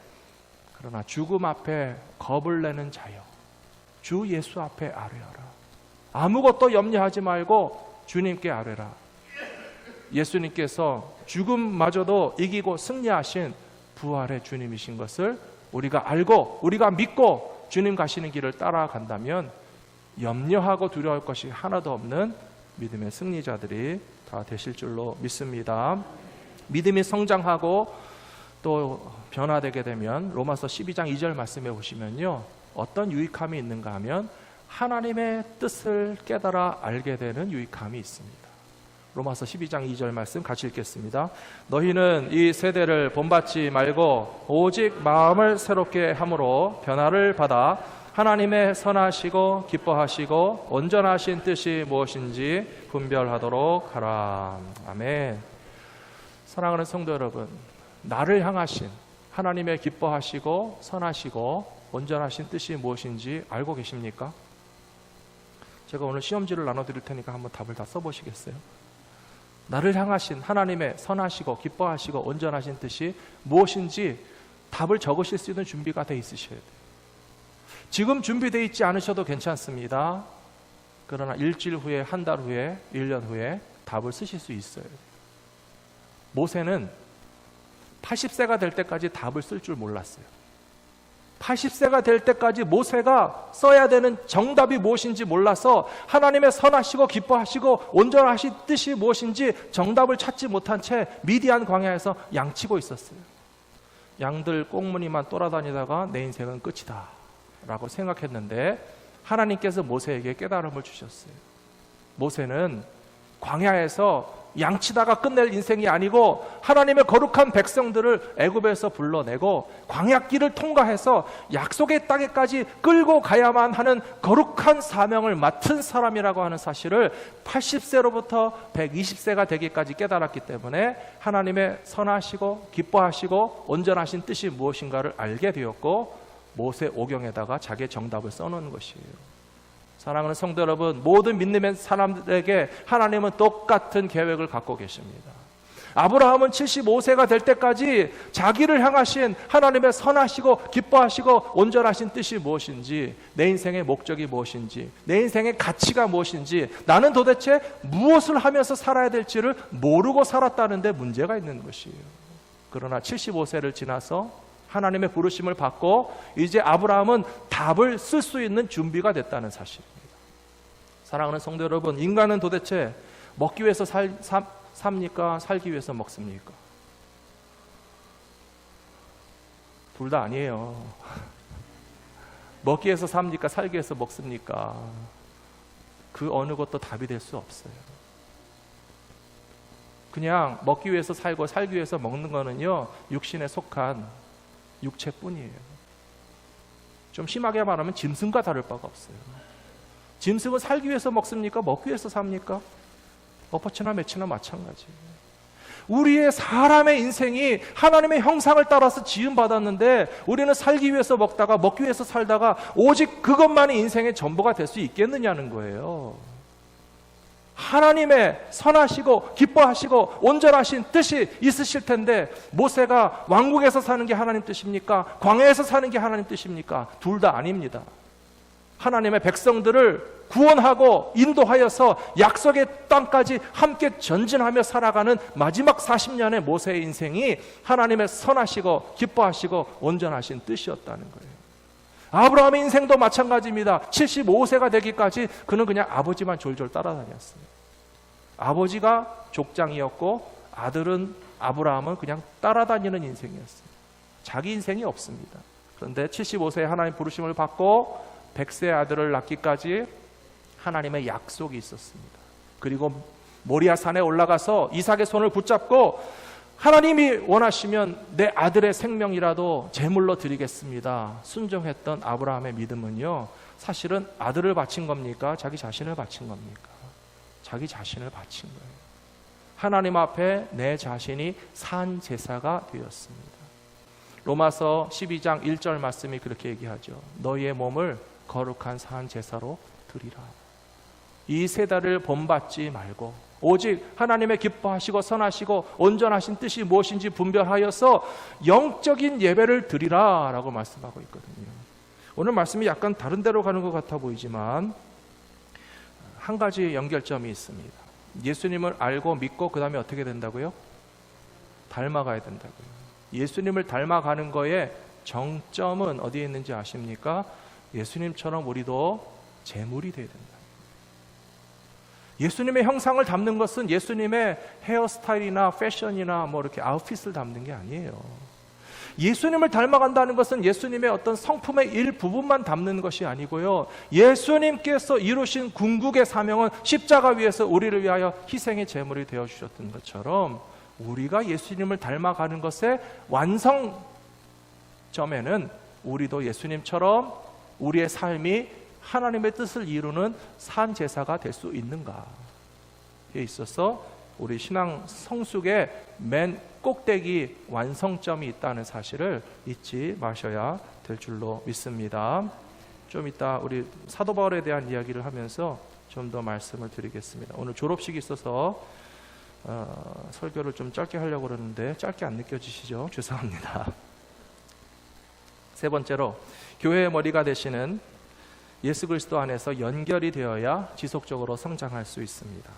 그러나 죽음 앞에 겁을 내는 자여, 주 예수 앞에 아뢰어라. 아무것도 염려하지 말고 주님께 아뢰라. 예수님께서 죽음마저도 이기고 승리하신 부활의 주님이신 것을 우리가 알고 우리가 믿고 주님 가시는 길을 따라간다면 염려하고 두려워할 것이 하나도 없는 믿음의 승리자들이 다 되실 줄로 믿습니다. 믿음이 성장하고 또 변화되게 되면 로마서 12장 2절 말씀해 보시면요, 어떤 유익함이 있는가 하면 하나님의 뜻을 깨달아 알게 되는 유익함이 있습니다. 로마서 12장 2절 말씀 같이 읽겠습니다. 너희는 이 세대를 본받지 말고 오직 마음을 새롭게 함으로 변화를 받아 하나님의 선하시고 기뻐하시고 온전하신 뜻이 무엇인지 분별하도록 하라. 아멘. 사랑하는 성도 여러분, 나를 향하신 하나님의 기뻐하시고 선하시고 온전하신 뜻이 무엇인지 알고 계십니까? 제가 오늘 시험지를 나눠드릴 테니까 한번 답을 다 써보시겠어요? 나를 향하신 하나님의 선하시고 기뻐하시고 온전하신 뜻이 무엇인지 답을 적으실 수 있는 준비가 돼 있으셔야 돼요. 지금 준비되어 있지 않으셔도 괜찮습니다. 그러나 일주일 후에, 한 달 후에, 1년 후에 답을 쓰실 수 있어요. 모세는 80세가 될 때까지 답을 쓸 줄 몰랐어요. 80세가 될 때까지 모세가 써야 되는 정답이 무엇인지 몰라서 하나님의 선하시고 기뻐하시고 온전하신 뜻이 무엇인지 정답을 찾지 못한 채 미디안 광야에서 양치고 있었어요. 양들 꽁무니만 돌아다니다가 내 인생은 끝이다 라고 생각했는데 하나님께서 모세에게 깨달음을 주셨어요. 모세는 광야에서 양치다가 끝낼 인생이 아니고 하나님의 거룩한 백성들을 애굽에서 불러내고 광야길을 통과해서 약속의 땅에까지 끌고 가야만 하는 거룩한 사명을 맡은 사람이라고 하는 사실을 80세로부터 120세가 되기까지 깨달았기 때문에 하나님의 선하시고 기뻐하시고 온전하신 뜻이 무엇인가를 알게 되었고 모세 오경에다가 자기의 정답을 써놓은 것이에요. 사랑하는 성도 여러분, 모든 믿는 사람들에게 하나님은 똑같은 계획을 갖고 계십니다. 아브라함은 75세가 될 때까지 자기를 향하신 하나님의 선하시고 기뻐하시고 온전하신 뜻이 무엇인지, 내 인생의 목적이 무엇인지, 내 인생의 가치가 무엇인지, 나는 도대체 무엇을 하면서 살아야 될지를 모르고 살았다는 데 문제가 있는 것이에요. 그러나 75세를 지나서 하나님의 부르심을 받고 이제 아브라함은 답을 쓸 수 있는 준비가 됐다는 사실입니다. 사랑하는 성도 여러분, 인간은 도대체 먹기 위해서 삽니까? 살기 위해서 먹습니까? 둘 다 아니에요. 먹기 위해서 삽니까? 살기 위해서 먹습니까? 그 어느 것도 답이 될 수 없어요. 그냥 먹기 위해서 살고 살기 위해서 먹는 거는요, 육신에 속한 육체뿐이에요. 좀 심하게 말하면 짐승과 다를 바가 없어요. 짐승은 살기 위해서 먹습니까? 먹기 위해서 삽니까? 엎어치나 매치나 마찬가지예요. 우리의 사람의 인생이 하나님의 형상을 따라서 지음받았는데 우리는 살기 위해서 먹다가 먹기 위해서 살다가 오직 그것만이 인생의 전부가 될 수 있겠느냐는 거예요. 하나님의 선하시고 기뻐하시고 온전하신 뜻이 있으실 텐데 모세가 왕국에서 사는 게 하나님 뜻입니까? 광야에서 사는 게 하나님 뜻입니까? 둘 다 아닙니다. 하나님의 백성들을 구원하고 인도하여서 약속의 땅까지 함께 전진하며 살아가는 마지막 40년의 모세의 인생이 하나님의 선하시고 기뻐하시고 온전하신 뜻이었다는 거예요. 아브라함의 인생도 마찬가지입니다. 75세가 되기까지 그는 그냥 아버지만 졸졸 따라다녔어요. 아버지가 족장이었고 아들은 아브라함은 그냥 따라다니는 인생이었어요. 자기 인생이 없습니다. 그런데 75세에 하나님 부르심을 받고 100세 아들을 낳기까지 하나님의 약속이 있었습니다. 그리고 모리아 산에 올라가서 이삭의 손을 붙잡고 하나님이 원하시면 내 아들의 생명이라도 제물로 드리겠습니다. 순종했던 아브라함의 믿음은요, 사실은 아들을 바친 겁니까? 자기 자신을 바친 겁니까? 자기 자신을 바친 거예요. 하나님 앞에 내 자신이 산 제사가 되었습니다. 로마서 12장 1절 말씀이 그렇게 얘기하죠. 너희의 몸을 거룩한 산 제사로 드리라. 이 세 달을 본받지 말고 오직 하나님의 기뻐하시고 선하시고 온전하신 뜻이 무엇인지 분별하여서 영적인 예배를 드리라 라고 말씀하고 있거든요. 오늘 말씀이 약간 다른 데로 가는 것 같아 보이지만 한 가지 연결점이 있습니다. 예수님을 알고 믿고 그 다음에 어떻게 된다고요? 닮아가야 된다고요. 예수님을 닮아가는 거에 정점은 어디에 있는지 아십니까? 예수님처럼 우리도 제물이 되어야 된다. 예수님의 형상을 담는 것은 예수님의 헤어스타일이나 패션이나 뭐 이렇게 아웃핏을 담는 게 아니에요. 예수님을 닮아간다는 것은 예수님의 어떤 성품의 일부분만 담는 것이 아니고요. 예수님께서 이루신 궁극의 사명은 십자가 위에서 우리를 위하여 희생의 제물이 되어주셨던 것처럼 우리가 예수님을 닮아가는 것의 완성점에는 우리도 예수님처럼 우리의 삶이 하나님의 뜻을 이루는 산 제사가 될 수 있는가에 있어서 우리 신앙 성숙의 맨 꼭대기 완성점이 있다는 사실을 잊지 마셔야 될 줄로 믿습니다. 좀 이따 우리 사도 바울에 대한 이야기를 하면서 좀 더 말씀을 드리겠습니다. 오늘 졸업식이 있어서 설교를 좀 짧게 하려고 그러는데 짧게 안 느껴지시죠? 죄송합니다. 세 번째로 교회의 머리가 되시는 예수 그리스도 안에서 연결이 되어야 지속적으로 성장할 수 있습니다.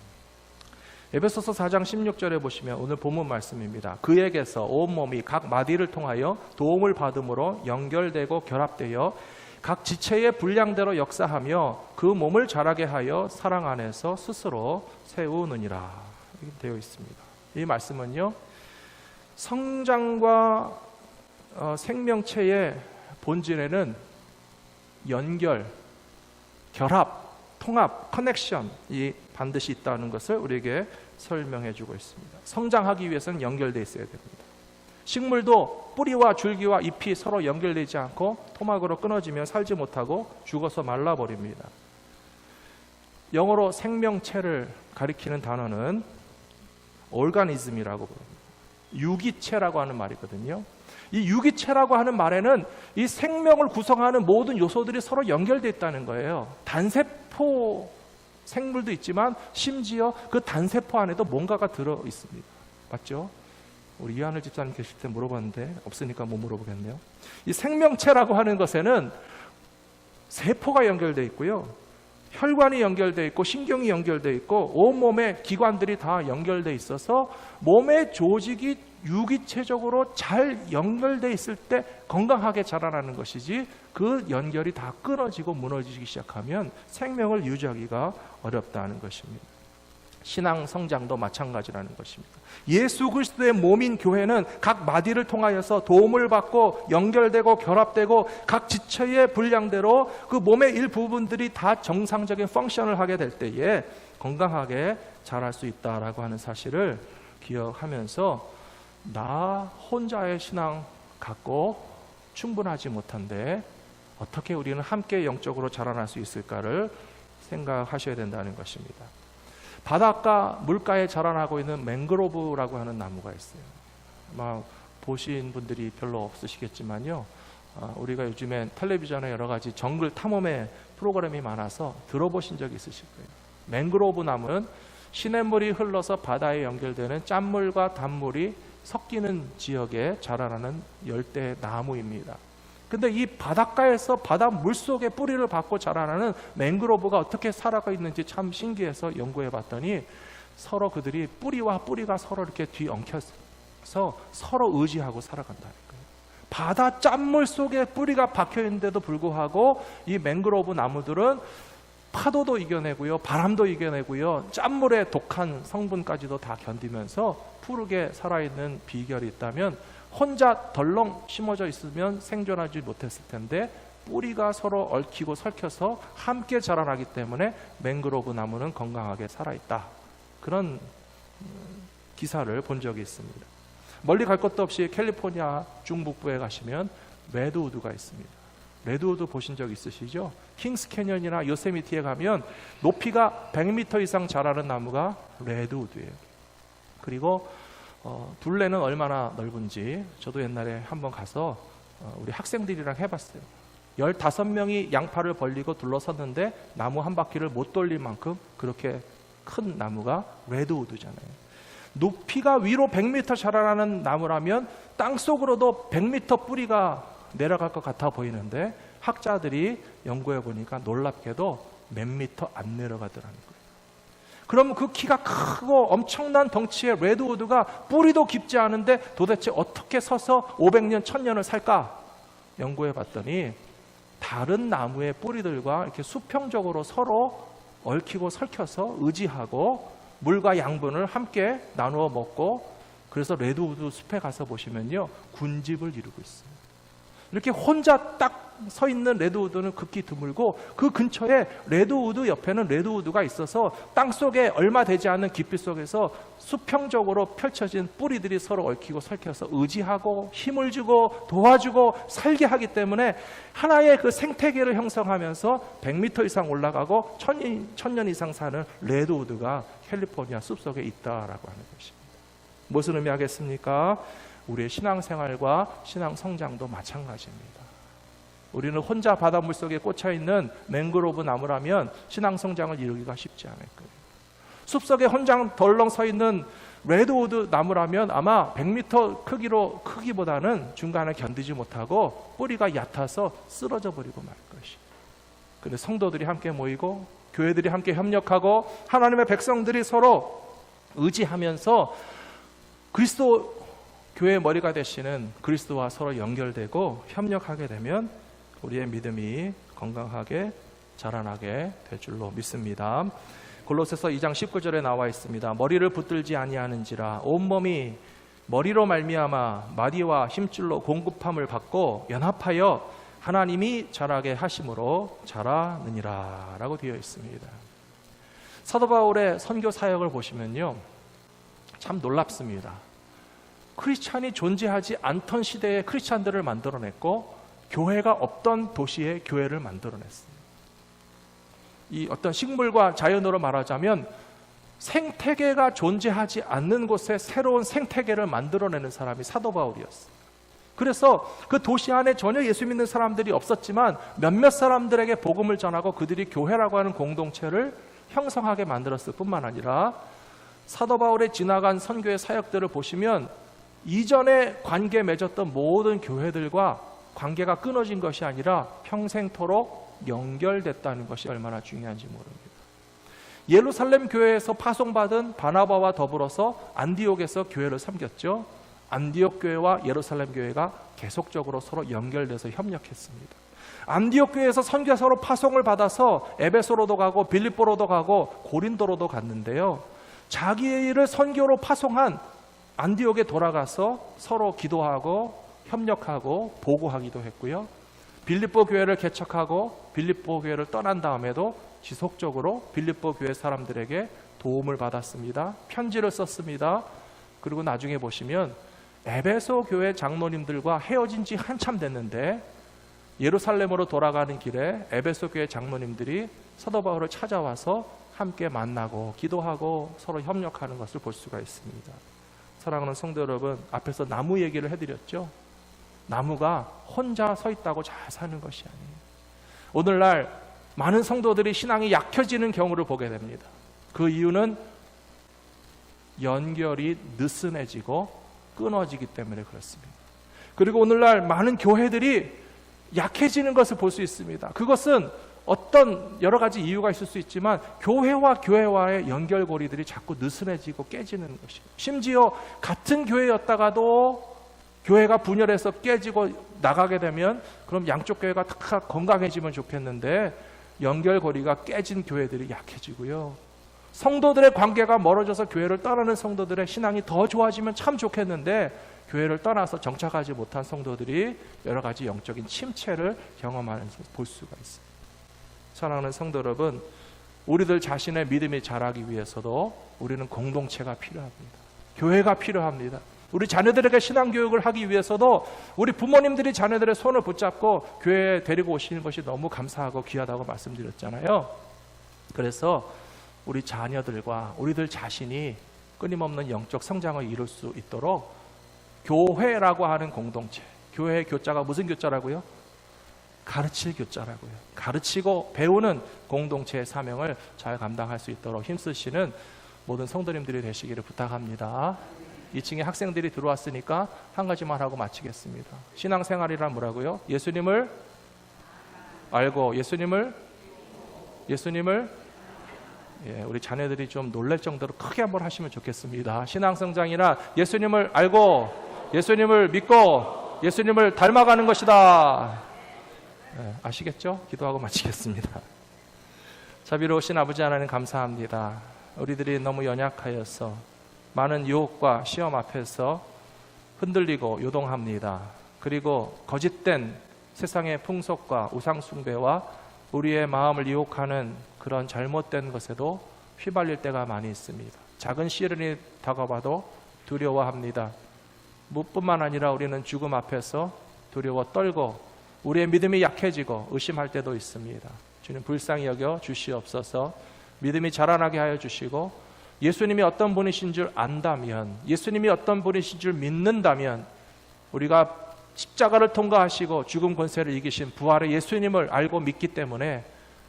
에베소서 4장 16절에 보시면 오늘 본문 말씀입니다. 그에게서 온몸이 각 마디를 통하여 도움을 받음으로 연결되고 결합되어 각 지체의 분량대로 역사하며 그 몸을 자라게 하여 사랑 안에서 스스로 세우느니라 이렇게 되어 있습니다. 이 말씀은요, 성장과 생명체의 본질에는 연결, 결합, 통합, 커넥션이 반드시 있다는 것을 우리에게 설명해 주고 있습니다. 성장하기 위해서는 연결되어 있어야 됩니다. 식물도 뿌리와 줄기와 잎이 서로 연결되지 않고 토막으로 끊어지면 살지 못하고 죽어서 말라버립니다. 영어로 생명체를 가리키는 단어는 organism이라고 부릅니다. 유기체라고 하는 말이거든요. 이 유기체라고 하는 말에는 이 생명을 구성하는 모든 요소들이 서로 연결되어 있다는 거예요. 단세포 생물도 있지만 심지어 그 단세포 안에도 뭔가가 들어 있습니다. 맞죠? 우리 이하늘 집사님 계실 때 물어봤는데 없으니까 못 물어보겠네요. 이 생명체라고 하는 것에는 세포가 연결되어 있고요, 혈관이 연결되어 있고 신경이 연결되어 있고 온몸의 기관들이 다 연결되어 있어서 몸의 조직이 유기체적으로 잘 연결되어 있을 때 건강하게 자라나는 것이지, 그 연결이 다 끊어지고 무너지기 시작하면 생명을 유지하기가 어렵다는 것입니다. 신앙 성장도 마찬가지라는 것입니다. 예수 그리스도의 몸인 교회는 각 마디를 통하여서 도움을 받고 연결되고 결합되고 각 지체의 분량대로 그 몸의 일부분들이 다 정상적인 펑션을 하게 될 때에 건강하게 자랄 수 있다라고 하는 사실을 기억하면서, 나 혼자의 신앙 갖고 충분하지 못한데 어떻게 우리는 함께 영적으로 자라날 수 있을까를 생각하셔야 된다는 것입니다. 바닷가 물가에 자라나고 있는 맹그로브라고 하는 나무가 있어요. 아마 보신 분들이 별로 없으시겠지만요, 우리가 요즘에 텔레비전에 여러 가지 정글 탐험의 프로그램이 많아서 들어보신 적이 있으실 거예요. 맹그로브 나무는 시냇물이 흘러서 바다에 연결되는 짠물과 단물이 섞이는 지역에 자라나는 열대 나무입니다. 근데 이 바닷가에서 바다 물속에 뿌리를 받고 자라나는 맹그로브가 어떻게 살아가 있는지 참 신기해서 연구해 봤더니, 서로 그들이 뿌리와 뿌리가 서로 이렇게 뒤엉켜서 서로 의지하고 살아간다는 거예요. 바다 짠물 속에 뿌리가 박혀 있는데도 불구하고 이 맹그로브 나무들은 파도도 이겨내고요, 바람도 이겨내고요, 짠물의 독한 성분까지도 다 견디면서 푸르게 살아있는 비결이 있다면, 혼자 덜렁 심어져 있으면 생존하지 못했을 텐데 뿌리가 서로 얽히고 설켜서 함께 자라나기 때문에 맹그로브 나무는 건강하게 살아있다. 그런 기사를 본 적이 있습니다. 멀리 갈 것도 없이 캘리포니아 중북부에 가시면 레드우드가 있습니다. 레드우드 보신 적 있으시죠? 킹스 캐년이나 요세미티에 가면 높이가 100m 이상 자라는 나무가 레드우드예요. 그리고 둘레는 얼마나 넓은지 저도 옛날에 한번 가서 우리 학생들이랑 해봤어요. 15명이 양팔을 벌리고 둘러섰는데 나무 한 바퀴를 못 돌릴 만큼 그렇게 큰 나무가 레드우드잖아요. 높이가 위로 100m 자라나는 나무라면 땅속으로도 100m 뿌리가 내려갈 것 같아 보이는데, 학자들이 연구해 보니까 놀랍게도 몇 미터 안 내려가더라는 거예요. 그러면 그 키가 크고 엄청난 덩치의 레드우드가 뿌리도 깊지 않은데 도대체 어떻게 서서 500년, 1000년을 살까? 연구해 봤더니 다른 나무의 뿌리들과 이렇게 수평적으로 서로 얽히고 설켜서 의지하고 물과 양분을 함께 나누어 먹고, 그래서 레드우드 숲에 가서 보시면요, 군집을 이루고 있어요. 이렇게 혼자 딱 서 있는 레드우드는 극히 드물고, 그 근처에 레드우드 옆에는 레드우드가 있어서 땅속에 얼마 되지 않는 깊이 속에서 수평적으로 펼쳐진 뿌리들이 서로 얽히고 설켜서 의지하고 힘을 주고 도와주고 살게 하기 때문에 하나의 그 생태계를 형성하면서 100m 이상 올라가고 1000년 이상 사는 레드우드가 캘리포니아 숲속에 있다라고 하는 것입니다. 무슨 의미하겠습니까? 우리의 신앙생활과 신앙 성장도 마찬가지입니다. 우리는 혼자 바닷물 속에 꽂혀있는 맹그로브 나무라면 신앙 성장을 이루기가 쉽지 않을 거예요. 숲속에 혼자 덜렁 서 있는 레드우드 나무라면 아마 100m 크기보다는 중간에 견디지 못하고 뿌리가 얕아서 쓰러져 버리고 말 것이에요. 그런데 성도들이 함께 모이고 교회들이 함께 협력하고 하나님의 백성들이 서로 의지하면서 그리스도 교회의 머리가 되시는 그리스도와 서로 연결되고 협력하게 되면 우리의 믿음이 건강하게 자라나게 될 줄로 믿습니다. 골로새서 2장 19절에 나와 있습니다. 머리를 붙들지 아니하는지라 온몸이 머리로 말미암아 마디와 힘줄로 공급함을 받고 연합하여 하나님이 자라게 하심으로 자라느니라 라고 되어 있습니다. 사도 바울의 선교 사역을 보시면요, 참 놀랍습니다. 크리스찬이 존재하지 않던 시대에 크리스찬들을 만들어냈고 교회가 없던 도시에 교회를 만들어냈습니다. 이 어떤 식물과 자연으로 말하자면 생태계가 존재하지 않는 곳에 새로운 생태계를 만들어내는 사람이 사도 바울이었어요. 그래서 그 도시 안에 전혀 예수 믿는 사람들이 없었지만 몇몇 사람들에게 복음을 전하고 그들이 교회라고 하는 공동체를 형성하게 만들었을 뿐만 아니라 사도 바울의 지나간 선교의 사역들을 보시면 이전에 관계 맺었던 모든 교회들과 관계가 끊어진 것이 아니라 평생토록 연결됐다는 것이 얼마나 중요한지 모릅니다. 예루살렘 교회에서 파송받은 바나바와 더불어서 안디옥에서 교회를 섬겼죠. 안디옥 교회와 예루살렘 교회가 계속적으로 서로 연결돼서 협력했습니다. 안디옥 교회에서 선교사로 파송을 받아서 에베소로도 가고 빌립보로도 가고 고린도로도 갔는데요, 자기의 일을 선교로 파송한 안디옥에 돌아가서 서로 기도하고 협력하고 보고하기도 했고요, 빌립보 교회를 개척하고 빌립보 교회를 떠난 다음에도 지속적으로 빌립보 교회 사람들에게 도움을 받았습니다. 편지를 썼습니다. 그리고 나중에 보시면 에베소 교회 장로님들과 헤어진 지 한참 됐는데 예루살렘으로 돌아가는 길에 에베소 교회 장로님들이 사도 바울을 찾아와서 함께 만나고 기도하고 서로 협력하는 것을 볼 수가 있습니다. 사랑하는 성도 여러분, 앞에서 나무 얘기를 해드렸죠. 나무가 혼자 서 있다고 잘 사는 것이 아니에요. 오늘날 많은 성도들이 신앙이 약해지는 경우를 보게 됩니다. 그 이유는 연결이 느슨해지고 끊어지기 때문에 그렇습니다. 그리고 오늘날 많은 교회들이 약해지는 것을 볼 수 있습니다. 그것은 어떤 여러 가지 이유가 있을 수 있지만 교회와 교회와의 연결고리들이 자꾸 느슨해지고 깨지는 것이고, 심지어 같은 교회였다가도 교회가 분열해서 깨지고 나가게 되면 그럼 양쪽 교회가 다 건강해지면 좋겠는데 연결고리가 깨진 교회들이 약해지고요, 성도들의 관계가 멀어져서 교회를 떠나는 성도들의 신앙이 더 좋아지면 참 좋겠는데 교회를 떠나서 정착하지 못한 성도들이 여러 가지 영적인 침체를 경험하면서 볼 수가 있습니다. 사랑하는 성도 여러분, 우리들 자신의 믿음이 자라기 위해서도 우리는 공동체가 필요합니다. 교회가 필요합니다. 우리 자녀들에게 신앙교육을 하기 위해서도 우리 부모님들이 자녀들의 손을 붙잡고 교회에 데리고 오시는 것이 너무 감사하고 귀하다고 말씀드렸잖아요. 그래서 우리 자녀들과 우리들 자신이 끊임없는 영적 성장을 이룰 수 있도록 교회라고 하는 공동체, 교회의 교자가 무슨 교자라고요? 가르칠 교자라고요. 가르치고 배우는 공동체의 사명을 잘 감당할 수 있도록 힘쓰시는 모든 성도님들이 되시기를 부탁합니다. 2층에 학생들이 들어왔으니까 한 가지만 하고 마치겠습니다. 신앙생활이란 뭐라고요? 예수님을 알고 예수님을 우리 자녀들이 좀 놀랄 정도로 크게 한번 하시면 좋겠습니다. 신앙성장이나 예수님을 알고 예수님을 믿고 예수님을 닮아가는 것이다. 아시겠죠? 기도하고 마치겠습니다. 자비로우신 아버지 하나님 감사합니다. 우리들이 너무 연약하여서 많은 유혹과 시험 앞에서 흔들리고 요동합니다. 그리고 거짓된 세상의 풍속과 우상숭배와 우리의 마음을 유혹하는 그런 잘못된 것에도 휘말릴 때가 많이 있습니다. 작은 시련이 다가와도 두려워합니다. 무뿐만 아니라 우리는 죽음 앞에서 두려워 떨고 우리의 믿음이 약해지고 의심할 때도 있습니다. 주님 불쌍히 여겨 주시옵소서. 믿음이 자라나게 하여 주시고 예수님이 어떤 분이신 줄 안다면, 예수님이 어떤 분이신 줄 믿는다면 우리가 십자가를 통과하시고 죽음 권세를 이기신 부활의 예수님을 알고 믿기 때문에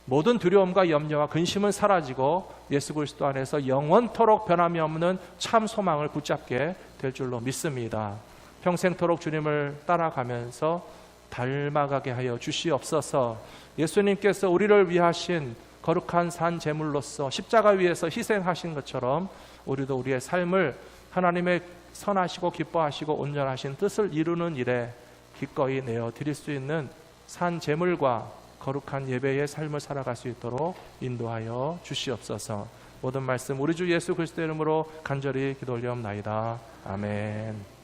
모든 두려움과 염려와 근심은 사라지고 예수 그리스도 안에서 영원토록 변함이 없는 참 소망을 붙잡게 될 줄로 믿습니다. 평생토록 주님을 따라가면서 닮아가게 하여 주시옵소서. 예수님께서 우리를 위하신 거룩한 산 제물로서 십자가 위에서 희생하신 것처럼 우리도 우리의 삶을 하나님의 선하시고 기뻐하시고 온전하신 뜻을 이루는 일에 기꺼이 내어 드릴 수 있는 산 제물과 거룩한 예배의 삶을 살아갈 수 있도록 인도하여 주시옵소서. 모든 말씀 우리 주 예수 그리스도의 이름으로 간절히 기도 올리옵나이다. 아멘.